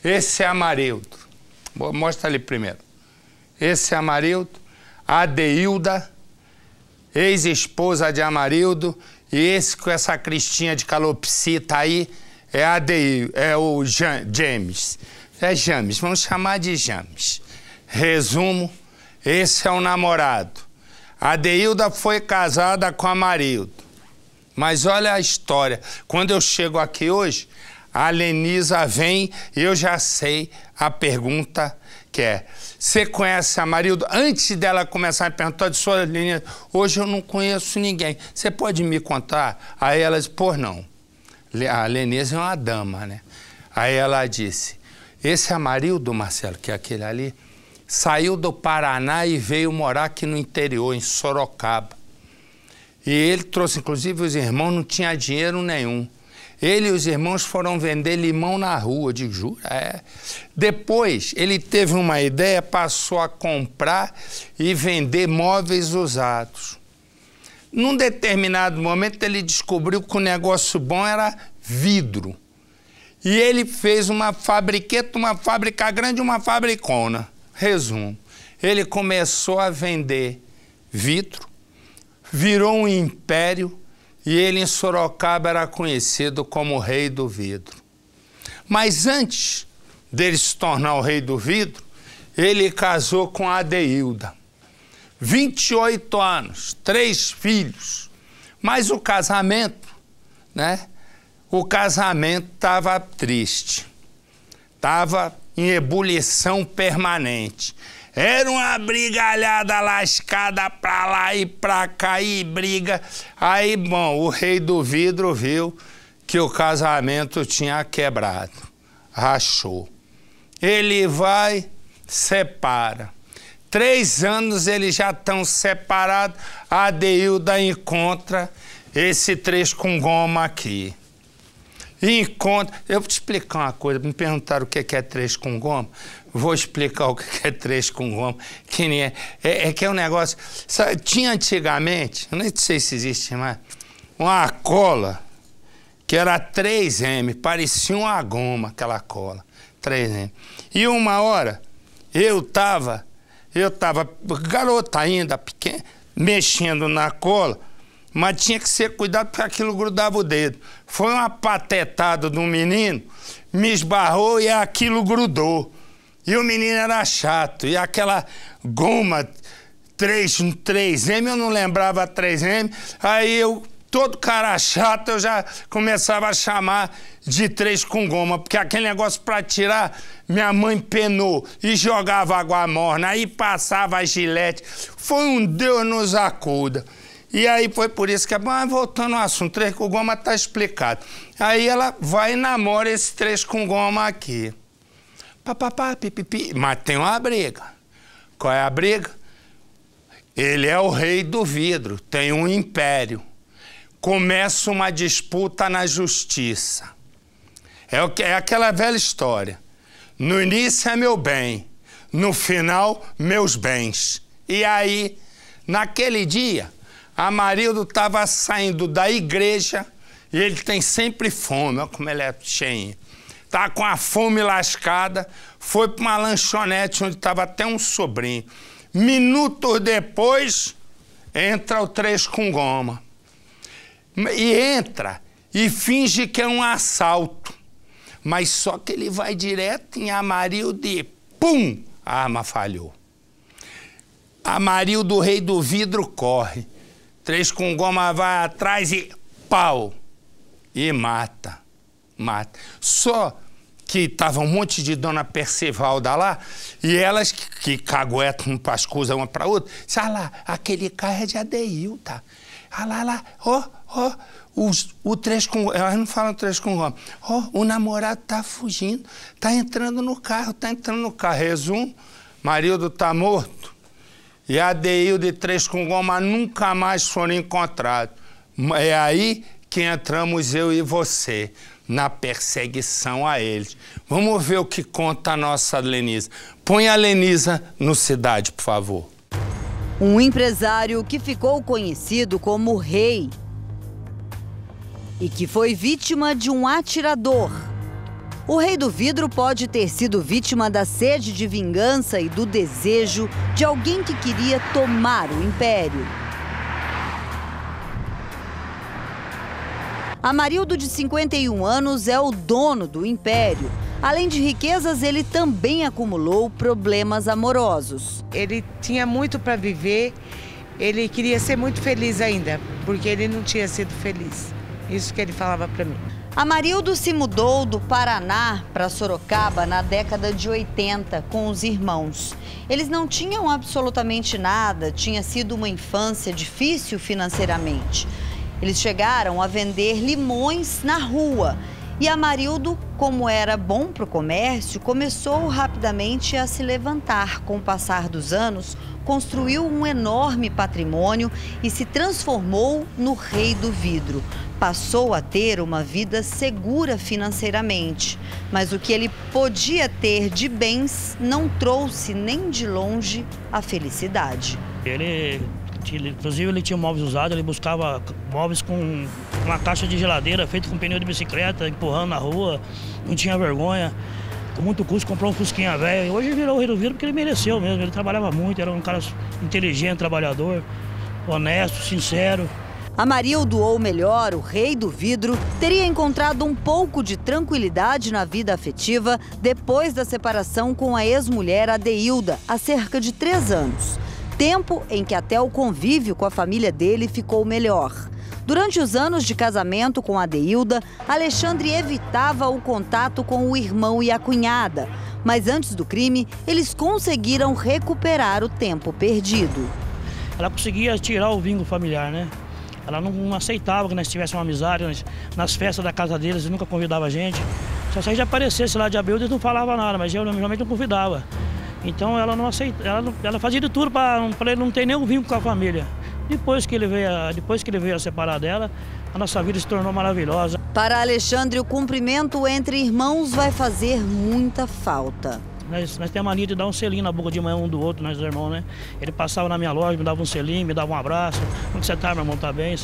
Esse é Amarildo. Mostra ali primeiro. Esse é Amarildo. Adeilda, ex-esposa de Amarildo. E esse com essa cristinha de calopsita aí é o James. É James, vamos chamar de James. Resumo, esse é o namorado. A Adeilda foi casada com Amarildo. Mas olha a história. Quando eu chego aqui hoje, a Lenisa vem e eu já sei a pergunta que é: você conhece Amarildo? Antes dela começar a perguntar de sua Lenisa, hoje eu não conheço ninguém. Você pode me contar? Aí ela disse, pô, não. A Lenisa é uma dama, né? Aí ela disse, esse Amarildo, Marcelo, que é aquele ali, saiu do Paraná e veio morar aqui no interior, em Sorocaba. E ele trouxe, inclusive, os irmãos, não tinha dinheiro nenhum. Ele e os irmãos foram vender limão na rua. Eu digo, jura? É. Depois, ele teve uma ideia, passou a comprar e vender móveis usados. Num determinado momento, ele descobriu que o negócio bom era vidro. E ele fez uma fabriqueta, uma fábrica grande, uma fabricona. Resumo, ele começou a vender vidro, virou um império e ele em Sorocaba era conhecido como o rei do vidro. Mas antes dele se tornar o rei do vidro, ele casou com a Adeilda. 28 anos, 3 filhos. Mas o casamento, né? O casamento estava triste. Estava em ebulição permanente. Era uma brigalhada lascada pra lá e pra cá e briga. Aí, bom, o rei do vidro viu que o casamento tinha quebrado. Rachou. Ele vai, separa. 3 anos eles já estão separados. A Adeilda encontra esse 3 com goma aqui. Encontra. Eu vou te explicar uma coisa. Me perguntaram o que é 3 com goma. Vou explicar o que é 3 com goma. Que nem é que é um negócio. Sabe, tinha antigamente, eu nem sei se existe mais, uma cola que era 3M, parecia uma goma aquela cola. 3M. E uma hora eu tava garota ainda, pequena, mexendo na cola. Mas tinha que ser cuidado porque aquilo grudava o dedo. Foi uma patetada de um menino, me esbarrou e aquilo grudou. E o menino era chato. E aquela goma 3M, eu não lembrava 3M. Aí eu, todo cara chato, eu já começava a chamar de 3 com goma. Porque aquele negócio para tirar, minha mãe penou e jogava água morna. Aí passava a gilete. Foi um Deus nos acuda. E aí foi por isso que, voltando ao assunto, 3 com goma tá explicado. Aí ela vai e namora esse 3 com goma aqui. Papapá, pipipi. Mas tem uma briga. Qual é a briga? Ele é o rei do vidro, tem um império. Começa uma disputa na justiça. É aquela velha história. No início é meu bem, no final, meus bens. E aí, naquele dia, Amarildo estava saindo da igreja e ele tem sempre fome, olha como ele é cheio. Tá com a fome lascada, foi para uma lanchonete onde estava até um sobrinho. Minutos depois, entra o 3 com goma. E entra e finge que é um assalto. Mas só que ele vai direto em Amarildo e pum! A arma falhou. Amarildo, o rei do vidro, corre. 3 com goma vai atrás e pau! E mata. Mata. Só que tava um monte de dona Percivalda lá e elas que caguetam para as coisas uma para outra. Olha lá, aquele carro é de Adeilda. Olha lá, o 3 com goma. Elas não falam 3 com goma. O namorado tá fugindo, tá entrando no carro, Resumo, Amarildo tá morto. E a Adeilda e 3 com goma nunca mais foram encontrados. É aí que entramos eu e você, na perseguição a eles. Vamos ver o que conta a nossa Lenisa. Põe a Lenisa no Cidade, por favor. Um empresário que ficou conhecido como Rei e que foi vítima de um atirador. O Rei do Vidro pode ter sido vítima da sede de vingança e do desejo de alguém que queria tomar o império. Amarildo, de 51 anos, é o dono do império. Além de riquezas, ele também acumulou problemas amorosos. Ele tinha muito para viver, ele queria ser muito feliz ainda, porque ele não tinha sido feliz. Isso que ele falava para mim. Amarildo se mudou do Paraná para Sorocaba na década de 80 com os irmãos. Eles não tinham absolutamente nada, tinha sido uma infância difícil financeiramente. Eles chegaram a vender limões na rua. E Amarildo, como era bom para o comércio, começou rapidamente a se levantar. Com o passar dos anos, construiu um enorme patrimônio e se transformou no Rei do Vidro. Passou a ter uma vida segura financeiramente, mas o que ele podia ter de bens não trouxe nem de longe a felicidade. Inclusive, ele tinha móveis usados, ele buscava móveis com uma caixa de geladeira feita com pneu de bicicleta, empurrando na rua, não tinha vergonha. Com muito custo, comprou um Fusquinha velho. Hoje virou o Rei do Vidro porque ele mereceu mesmo, ele trabalhava muito, era um cara inteligente, trabalhador, honesto, sincero. Amarildo, ou melhor, o Rei do Vidro, teria encontrado um pouco de tranquilidade na vida afetiva depois da separação com a ex-mulher Adeilda, há cerca de 3 anos. Tempo em que até o convívio com a família dele ficou melhor. Durante os anos de casamento com Adeilda, Alexandre evitava o contato com o irmão e a cunhada. Mas antes do crime, eles conseguiram recuperar o tempo perdido. Ela conseguia tirar o vínculo familiar, né? Ela não aceitava que nós tivéssemos uma amizade. Nas festas da casa deles, eles nunca convidava a gente. Só se a gente aparecesse lá de Adeilda, eles não falavam nada, mas eu normalmente não convidava. Então ela não aceitava, ela fazia de tudo para ele não ter nenhum vínculo com a família. Depois que ele veio a separar dela, a nossa vida se tornou maravilhosa. Para Alexandre, o cumprimento entre irmãos vai fazer muita falta. Nós temos a mania de dar um selinho na boca de manhã um do outro, nós irmãos, né? Ele passava na minha loja, me dava um selinho, me dava um abraço. Como você tá, meu irmão? Tá bem?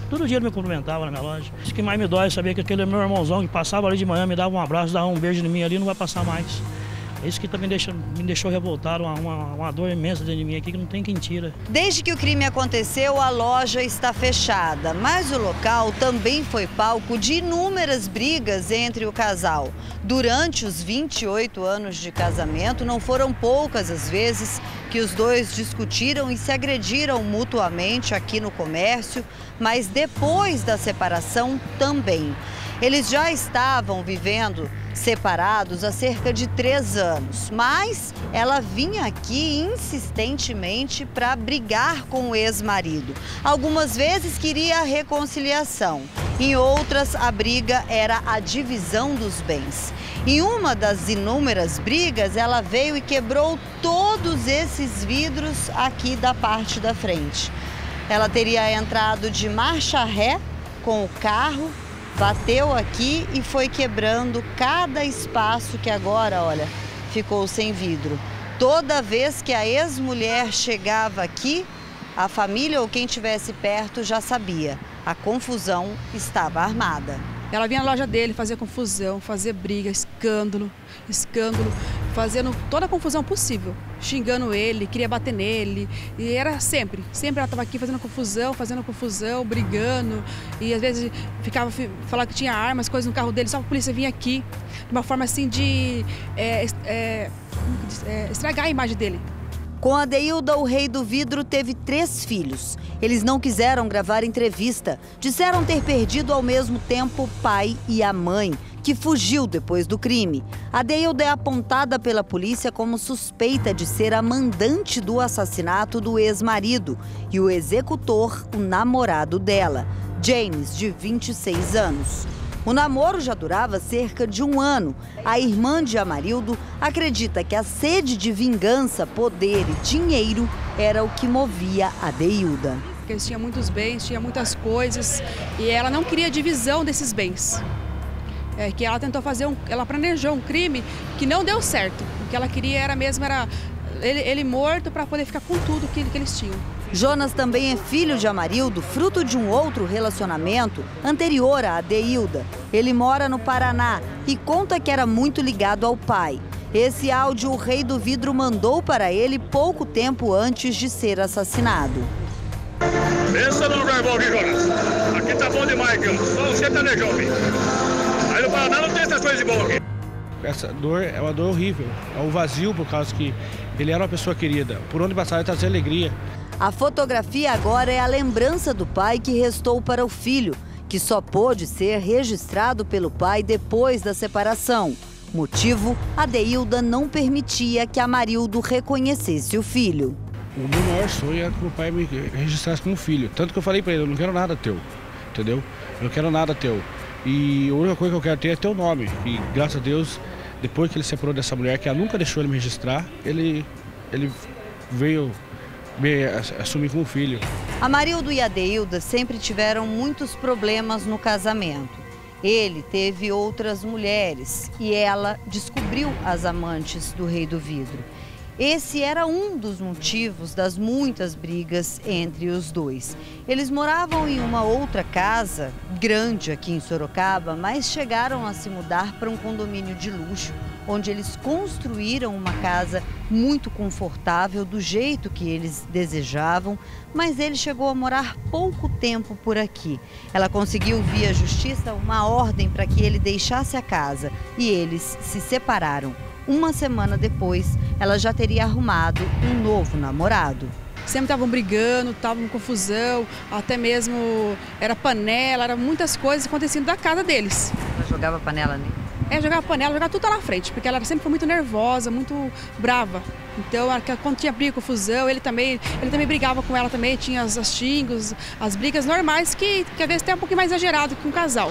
Todo dia ele me cumprimentava na minha loja. Isso que mais me dói é saber que aquele meu irmãozão que passava ali de manhã, me dava um abraço, dava um beijo em mim ali, não vai passar mais. É isso que também me deixou revoltado, uma dor imensa dentro de mim aqui que não tem quem tira. Desde que o crime aconteceu, a loja está fechada, mas o local também foi palco de inúmeras brigas entre o casal. Durante os 28 anos de casamento, não foram poucas as vezes que os dois discutiram e se agrediram mutuamente aqui no comércio, mas depois da separação também. Eles já estavam vivendo separados há cerca de 3 anos, mas ela vinha aqui insistentemente para brigar com o ex-marido. Algumas vezes queria a reconciliação, em outras a briga era a divisão dos bens. Em uma das inúmeras brigas, ela veio e quebrou todos esses vidros aqui da parte da frente. Ela teria entrado de marcha ré com o carro, bateu aqui e foi quebrando cada espaço que agora, olha, ficou sem vidro. Toda vez que a ex-mulher chegava aqui, a família ou quem estivesse perto já sabia. A confusão estava armada. Ela vinha na loja dele fazer confusão, fazer briga, escândalo, fazendo toda a confusão possível. Xingando ele, queria bater nele. E era sempre ela estava aqui fazendo confusão, brigando. E às vezes falava que tinha armas, coisas no carro dele, só que a polícia vinha aqui. De uma forma assim de estragar a imagem dele. Com Adeilda, o Rei do Vidro teve 3 filhos. Eles não quiseram gravar entrevista. Disseram ter perdido ao mesmo tempo o pai e a mãe, que fugiu depois do crime. Adeilda é apontada pela polícia como suspeita de ser a mandante do assassinato do ex-marido e o executor, o namorado dela, James, de 26 anos. O namoro já durava cerca de 1 ano. A irmã de Amarildo acredita que a sede de vingança, poder e dinheiro era o que movia Adeilda. Eles tinham muitos bens, tinha muitas coisas e ela não queria divisão desses bens. Que ela tentou ela planejou um crime que não deu certo. O que ela queria era ele morto para poder ficar com tudo que eles tinham. Jonas também é filho de Amarildo, fruto de um outro relacionamento anterior a Adeilda. Ele mora no Paraná e conta que era muito ligado ao pai. Esse áudio o Rei do Vidro mandou para ele pouco tempo antes de ser assassinado. Pensa no lugar bom aqui, Jonas. Aqui tá bom demais, aqui, só um sertanejão, filho. Aí no Paraná não tem essas coisas de bom aqui. Essa dor é uma dor horrível, é um vazio por causa que ele era uma pessoa querida. Por onde passar ele trazia alegria. A fotografia agora é a lembrança do pai que restou para o filho, que só pôde ser registrado pelo pai depois da separação. Motivo, Adeilda não permitia que Amarildo reconhecesse o filho. O meu maior sonho é que meu pai me registrasse como filho. Tanto que eu falei para ele, eu não quero nada teu, entendeu? Eu não quero nada teu. E a única coisa que eu quero ter é teu nome. E graças a Deus, depois que ele se separou dessa mulher, que ela nunca deixou ele me registrar, ele veio me assumir como filho. Amarildo e Adeilda sempre tiveram muitos problemas no casamento. Ele teve outras mulheres e ela descobriu as amantes do Rei do Vidro. Esse era um dos motivos das muitas brigas entre os dois. Eles moravam em uma outra casa, grande aqui em Sorocaba, mas chegaram a se mudar para um condomínio de luxo, onde eles construíram uma casa muito confortável, do jeito que eles desejavam, mas ele chegou a morar pouco tempo por aqui. Ela conseguiu, via justiça, uma ordem para que ele deixasse a casa e eles se separaram. Uma semana depois, ela já teria arrumado um novo namorado. Sempre estavam brigando, estavam em confusão, até mesmo era panela, era muitas coisas acontecendo da casa deles. Ela jogava panela nele? Jogava panela, jogava tudo lá na frente, porque ela sempre foi muito nervosa, muito brava. Então, quando tinha briga, confusão, ele também brigava com ela também, tinha as xingos, as brigas normais, que às vezes até um pouquinho mais exagerado que um casal.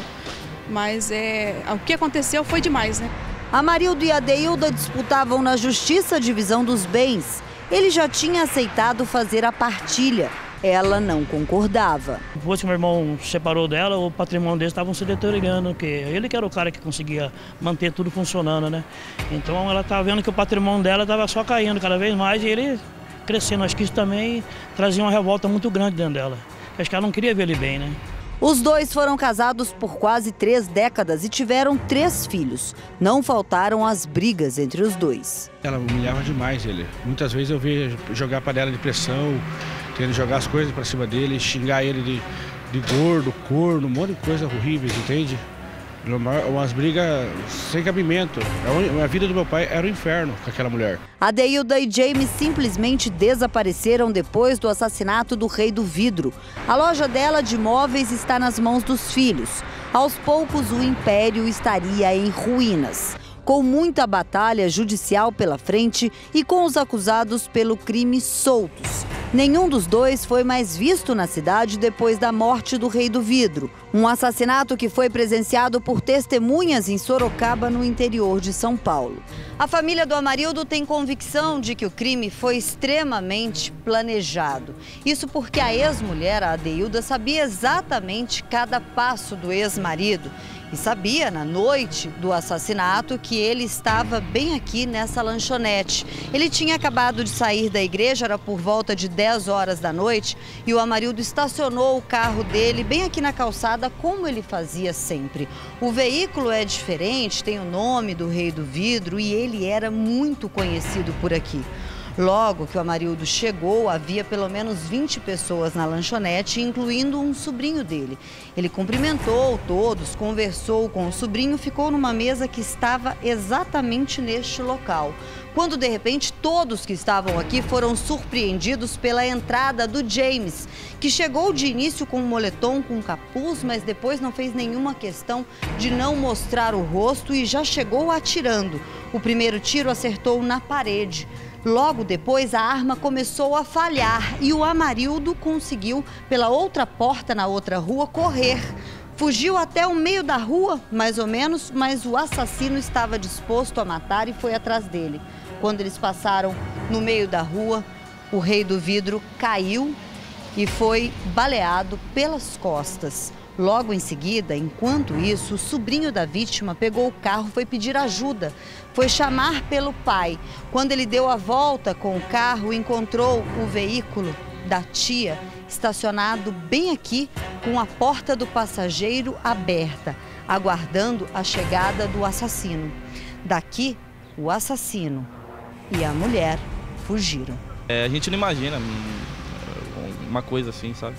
Mas o que aconteceu foi demais, né? Amarildo e Adeilda disputavam na justiça a divisão dos bens. Ele já tinha aceitado fazer a partilha. Ela não concordava. Depois que meu irmão se separou dela, o patrimônio deles estava se deteriorando, porque ele que era o cara que conseguia manter tudo funcionando, né? Então ela estava vendo que o patrimônio dela estava só caindo cada vez mais e ele crescendo. Acho que isso também trazia uma revolta muito grande dentro dela. Acho que ela não queria ver ele bem, né? Os dois foram casados por quase 3 décadas e tiveram 3 filhos. Não faltaram as brigas entre os dois. Ela humilhava demais ele. Muitas vezes eu via jogar panela de pressão, tendo jogar as coisas para cima dele, xingar ele de gordo, corno, um monte de coisa horríveis, entende? Umas brigas sem cabimento. A vida do meu pai era o inferno com aquela mulher. Adeilda e James simplesmente desapareceram depois do assassinato do Rei do Vidro. A loja dela de móveis está nas mãos dos filhos. Aos poucos, o império estaria em ruínas. Com muita batalha judicial pela frente e com os acusados pelo crime soltos. Nenhum dos dois foi mais visto na cidade depois da morte do Rei do Vidro. Um assassinato que foi presenciado por testemunhas em Sorocaba, no interior de São Paulo. A família do Amarildo tem convicção de que o crime foi extremamente planejado. Isso porque a ex-mulher, a Adeilda, sabia exatamente cada passo do ex-marido. E sabia, na noite do assassinato, que ele estava bem aqui nessa lanchonete. Ele tinha acabado de sair da igreja, era por volta de 10 horas da noite, e o Amarildo estacionou o carro dele bem aqui na calçada, como ele fazia sempre. O veículo é diferente, tem o nome do Rei do Vidro e ele era muito conhecido por aqui. Logo que o Amarildo chegou, havia pelo menos 20 pessoas na lanchonete, incluindo um sobrinho dele. Ele cumprimentou todos, conversou com o sobrinho, ficou numa mesa que estava exatamente neste local. Quando, de repente, todos que estavam aqui foram surpreendidos pela entrada do James, que chegou de início com um moletom, com capuz, mas depois não fez nenhuma questão de não mostrar o rosto e já chegou atirando. O primeiro tiro acertou na parede. Logo depois, a arma começou a falhar e o Amarildo conseguiu, pela outra porta na outra rua, correr. Fugiu até o meio da rua, mais ou menos, mas o assassino estava disposto a matar e foi atrás dele. Quando eles passaram no meio da rua, o Rei do Vidro caiu e foi baleado pelas costas. Logo em seguida, enquanto isso, o sobrinho da vítima pegou o carro, foi pedir ajuda, foi chamar pelo pai. Quando ele deu a volta com o carro, encontrou o veículo da tia estacionado bem aqui, com a porta do passageiro aberta, aguardando a chegada do assassino. Daqui, o assassino e a mulher fugiram. A gente não imagina uma coisa assim, sabe?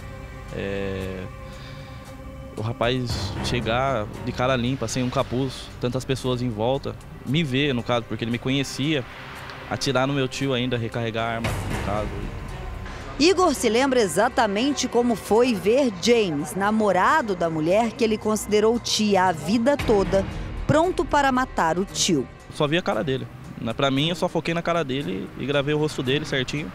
O rapaz chegar de cara limpa, sem um capuz, tantas pessoas em volta, me ver, no caso, porque ele me conhecia, atirar no meu tio ainda, recarregar a arma, no caso. Igor se lembra exatamente como foi ver James, namorado da mulher que ele considerou tia a vida toda, pronto para matar o tio. Só vi a cara dele. Pra mim, eu só foquei na cara dele e gravei o rosto dele certinho,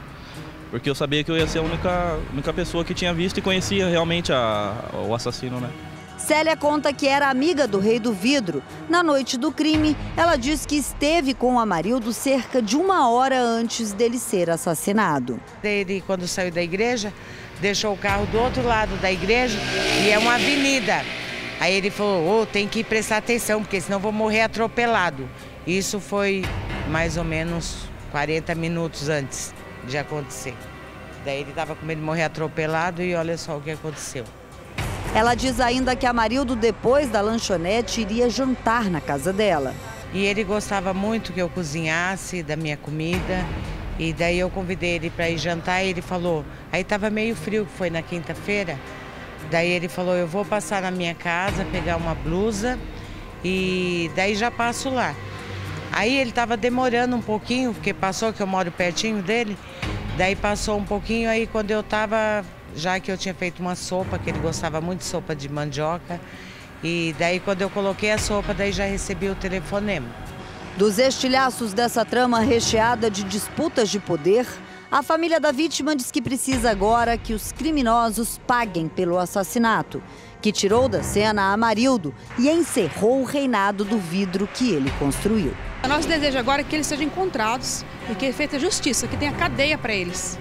porque eu sabia que eu ia ser a única pessoa que tinha visto e conhecia realmente o assassino, né? Célia conta que era amiga do Rei do Vidro. Na noite do crime, ela diz que esteve com o Amarildo cerca de 1 hora antes dele ser assassinado. Ele, quando saiu da igreja, deixou o carro do outro lado da igreja e é uma avenida. Aí ele falou, tem que prestar atenção, porque senão eu vou morrer atropelado. Isso foi mais ou menos 40 minutos antes de acontecer. Daí ele estava com medo de morrer atropelado e olha só o que aconteceu. Ela diz ainda que Amarildo, depois da lanchonete, iria jantar na casa dela. E ele gostava muito que eu cozinhasse da minha comida. E daí eu convidei ele para ir jantar e ele falou... Aí estava meio frio, foi na quinta-feira. Daí ele falou, eu vou passar na minha casa, pegar uma blusa e daí já passo lá. Aí ele estava demorando um pouquinho, porque passou que eu moro pertinho dele. Daí passou um pouquinho, aí quando eu estava... Já que eu tinha feito uma sopa, que ele gostava muito de sopa de mandioca. E daí quando eu coloquei a sopa, daí já recebi o telefonema. Dos estilhaços dessa trama recheada de disputas de poder, a família da vítima diz que precisa agora que os criminosos paguem pelo assassinato, que tirou da cena Amarildo e encerrou o reinado do vidro que ele construiu. O nosso desejo agora é que eles sejam encontrados e que seja feita justiça, que tenha cadeia para eles.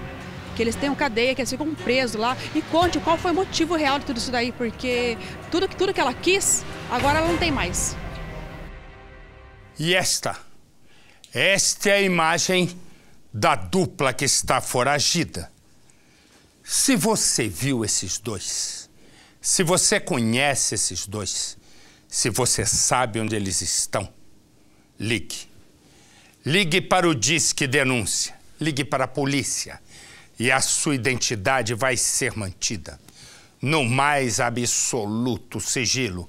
Que eles tenham cadeia, que eles ficam presos lá e conte qual foi o motivo real de tudo isso daí, porque tudo que ela quis, agora ela não tem mais. E esta é a imagem da dupla que está foragida. Se você viu esses dois, se você conhece esses dois, se você sabe onde eles estão, ligue. Ligue para o Disque Denúncia, ligue para a polícia. E a sua identidade vai ser mantida no mais absoluto sigilo.